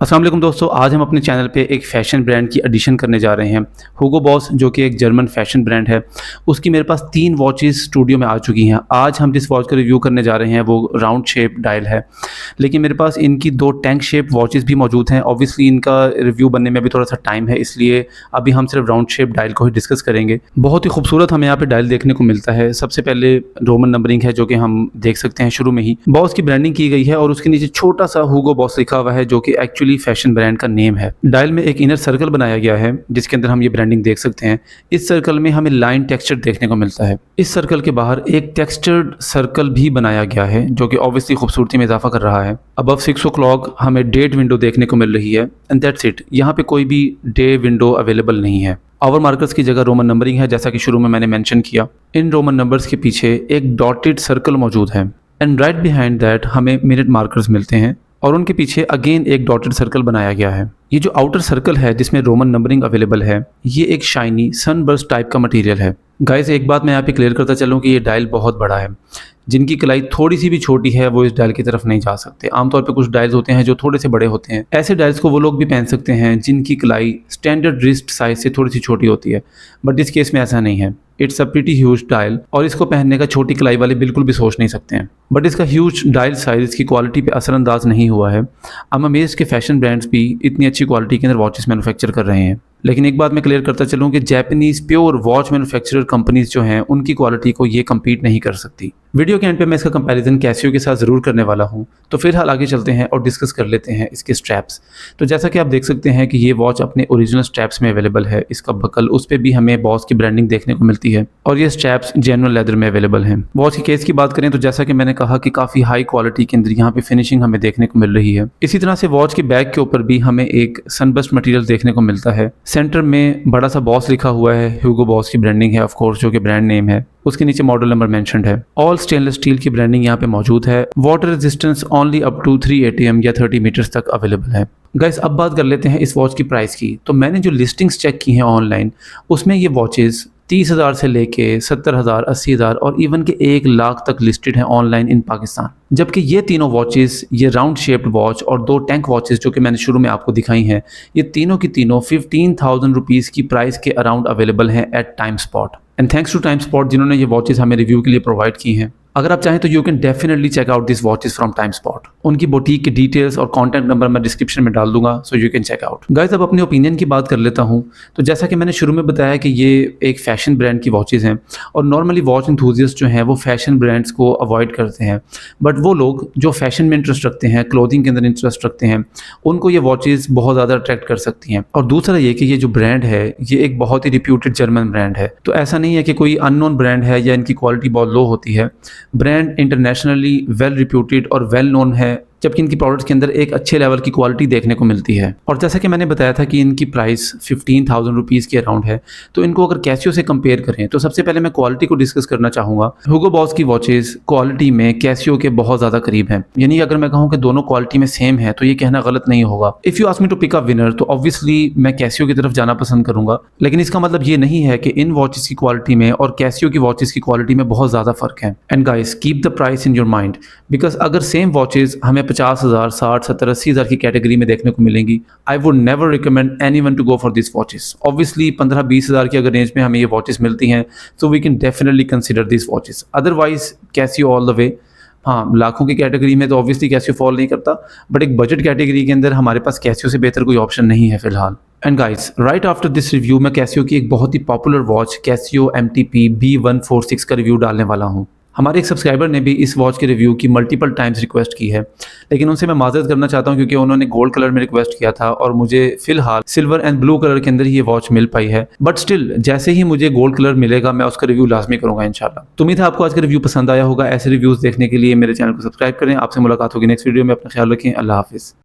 अस्सलाम वालेकुम दोस्तों, आज हम अपने चैनल पे एक फ़ैशन ब्रांड की एडिशन करने जा रहे हैं। हुगो बॉस जो कि एक जर्मन फ़ैशन ब्रांड है, उसकी मेरे पास 3 वॉचेस स्टूडियो में आ चुकी हैं। आज हम जिस वॉच का रिव्यू करने जा रहे हैं वो राउंड शेप डायल है, लेकिन मेरे पास इनकी 2 टैंक शेप वॉचेस भी मौजूद हैं। ऑब्वियसली इनका रिव्यू बनने में भी थोड़ा-सा टाइम है, इसलिए अभी हम सिर्फ राउंड शेप डायल को ही डिस्कस करेंगे। बहुत ही खूबसूरत हमें यहाँ पे डायल देखने को मिलता है। सबसे पहले रोमन नंबरिंग है जो कि हम देख सकते हैं शुरू में ही। बॉस की ब्रांडिंग की गई है और उसके नीचे छोटा-सा हुगो बॉस लिखा हुआ है जो कि एक्चुअली फैशन ब्रांड का नेम है। डायल में एक इनर सर्कल बनाया गया है जिसके अंदर हम ये ब्रांडिंग देख सकते हैं। इस सर्कल में हमें लाइन टेक्सचर देखने को मिलता है। इस सर्कल के बाहर एक टेक्सचर्ड सर्कल भी बनाया गया है जो कि ऑब्वियसली खूबसूरती में इजाफा कर रहा है। अबव 6 o'clock हमें डेट विंडो देखने को मिल रही है एंड दैट्स इट। यहाँ पे कोई भी डे विंडो अवेलेबल नहीं है। आवर मार्कर्स की जगह रोमन नंबरिंग है जैसा कि शुरू में मैंने मेंशन किया। इन रोमन नंबर्स के पीछे एक डॉटेड सर्कल मौजूद है एंड राइट बिहाइंड दैट हमें मिनट मार्कर्स मिलते हैं और उनके पीछे अगेन एक डॉटेड सर्कल बनाया गया है। ये जो आउटर सर्कल है जिसमें रोमन नंबरिंग अवेलेबल है, ये एक शाइनी सनबर्स्ट टाइप का मटेरियल है। गाइस एक बात मैं यहाँ पे क्लियर करता चलूँ कि ये डायल बहुत बड़ा है। जिनकी कलाई थोड़ी सी भी छोटी है वो इस डायल की तरफ नहीं जा सकते। आमतौर पे कुछ डायल्स होते हैं जो थोड़े से बड़े होते हैं। ऐसे डायल्स को वो लोग भी पहन सकते हैं जिनकी कलाई स्टैंडर्ड रिस्ट साइज से थोड़ी सी छोटी होती है, बट इस केस में ऐसा नहीं है। It's a pretty huge dial और इसको पहनने का छोटी कलाई वाले बिल्कुल भी सोच नहीं सकते हैं। बट इसका ह्यूज डायल साइज इसकी क्वालिटी पे असरअंदाज नहीं हुआ है। आई एम अमेज्ड के फैशन ब्रांड्स भी इतनी अच्छी क्वालिटी के अंदर वॉचेस मैन्युफैक्चर कर रहे हैं। लेकिन एक बात मैं क्लियर करता चलूँ कि Japanese pure watch manufacturer companies जो हैं उनकी क्वालिटी को ये कम्पीट नहीं कर सकती। वीडियो के एंड पे मैं इसका कंपैरिजन कैसियो के साथ ज़रूर करने वाला हूँ, तो फिलहाल आगे चलते हैं और डिस्कस कर लेते हैं इसके स्ट्रैप्स। तो जैसा कि आप देख सकते हैं कि ये वॉच अपने ओरिजिनल स्ट्रैप्स में अवेलेबल है। इसका बकल, उस पर भी हमें बॉस की ब्रांडिंग देखने को मिलती है और ये स्ट्रैप्स जेन्युइन लेदर में अवेलेबल हैं। वॉच के केस की बात करें तो जैसा कि मैंने कहा कि काफ़ी हाई क्वालिटी के अंदर यहाँ पे फिनिशिंग हमें देखने को मिल रही है। इसी तरह से वॉच के बैक के ऊपर भी हमें एक सनबस्ट मटेरियल देखने को मिलता है। सेंटर में बड़ा सा बॉस लिखा हुआ है, ह्यूगो बॉस की ब्रांडिंग है ऑफ कोर्स जो कि ब्रांड नेम है। उसके नीचे मॉडल नंबर मेंशन्ड है। ऑल स्टेनलेस स्टील की ब्रांडिंग यहाँ पे मौजूद है। Water resistance only up to 3 ATM या 30 मीटर्स तक अवेलेबल है। गाइस अब बात कर लेते हैं इस वॉच की प्राइस की। तो मैंने जो लिस्टिंग्स चेक की हैं ऑनलाइन, उसमें ये वॉचेस 30,000 से लेके 70,000, 80,000 और इवन के 1 लाख तक लिस्टेड हैं ऑनलाइन इन पाकिस्तान। जबकि ये तीनों वॉचेस, ये राउंड शेप्ड वॉच और 2 टैंक वॉचेस जो कि मैंने शुरू में आपको दिखाई हैं, ये तीनों की तीनों 15,000 रुपीज़ की प्राइस के अराउंड अवेलेबल हैं at Time Spot. And thanks to Time Spot जिन्होंने ये वॉचेस हमें रिव्यू के लिए प्रोवाइड की हैं। अगर आप चाहें तो you can definitely check out this watches from Time Spot. उनकी बुटीक के डिटेल्स और कॉन्टैक्ट नंबर मैं डिस्क्रिप्शन में डाल दूंगा, so you can check out. Guys अब अपने ओपिनियन की बात कर लेता हूँ। तो जैसा कि मैंने शुरू में बताया कि ये एक फैशन ब्रांड की वॉचेस हैं और नॉर्मली वॉच एंथुसियास्ट जो हैं वो फैशन ब्रांड्स को अवॉइड करते हैं, बट वो लोग जो फैशन में इंटरेस्ट रखते हैं, क्लोथिंग के अंदर इंटरेस्ट रखते हैं, उनको ये वॉचेस बहुत ज़्यादा अट्रैक्ट कर सकती हैं। और दूसरा ये कि ये जो ब्रांड है ये एक बहुत ही रिप्यूटेड जर्मन ब्रांड है। तो ऐसा नहीं है कि कोई अननोन ब्रांड है या इनकी क्वालिटी बहुत लो होती है। ब्रांड इंटरनेशनली वेल रिप्यूटेड और वेल नोन है, जबकि इनकी प्रोडक्ट्स के अंदर एक अच्छे लेवल की क्वालिटी देखने को मिलती है। और जैसा कि मैंने बताया था कि इनकी प्राइस 15,000 रुपीज़ के अराउंड है, तो इनको अगर कैसियो से कंपेयर करें तो सबसे पहले मैं क्वालिटी को डिस्कस करना चाहूँगा। हुगो बॉस की वॉचेस क्वालिटी में कैसियो के बहुत ज़्यादा करीब हैं, यानी अगर मैं कहूँ कि दोनों क्वालिटी में सेम है तो ये कहना गलत नहीं होगा। If you ask me to pick a winner तो ऑब्वियसली मैं कैसियो की तरफ जाना पसंद करूँगा, लेकिन इसका मतलब ये नहीं है कि इन वॉचेस की क्वालिटी में और कैसियो की वॉचेस की क्वालिटी में बहुत ज़्यादा फ़र्क है। And guys keep the price in your mind, because अगर सेम वॉचेस हमें 50,000, 60, 70, 80,000 की कैटेगरी में देखने को मिलेंगी, I would never recommend anyone to go for this watches. Obviously 15-20,000 की अगर रेंज में हमें ये वॉचेस मिलती हैं तो we can definitely consider this watches. Otherwise Casio all the way. हाँ, लाखों की कैटेगरी में तो ऑब्वियसली कैसियो फॉल नहीं करता, बट एक बजट कैटेगरी के अंदर हमारे पास कैसियो से बेहतर कोई ऑप्शन नहीं है फिलहाल। And guys right after this review मैं कैसियो की एक बहुत ही popular watch Casio MTP B146 का रिव्यू डालने वाला हूँ। हमारे एक सब्सक्राइबर ने भी इस वॉच के रिव्यू की मल्टीपल टाइम्स रिक्वेस्ट की है, लेकिन उनसे मैं माजरत करना चाहता हूं क्योंकि उन्होंने गोल्ड कलर में रिक्वेस्ट किया था और मुझे फिलहाल सिल्वर एंड ब्लू कलर के अंदर ही ये वॉच मिल पाई है। बट स्टिल जैसे ही मुझे गोल्ड कलर मिलेगा मैं उसका रिव्यू लाजमी करूंगा इंशाल्लाह। तो उम्मीद है आपको आज का रिव्यू पसंद आया होगा। ऐसे रिव्यूज़ देखने के लिए मेरे चैनल को सब्सक्राइब करें। आपसे मुलाकात होगी नेक्स्ट वीडियो में। अपना ख्याल रखें। अल्लाह हाफिज़।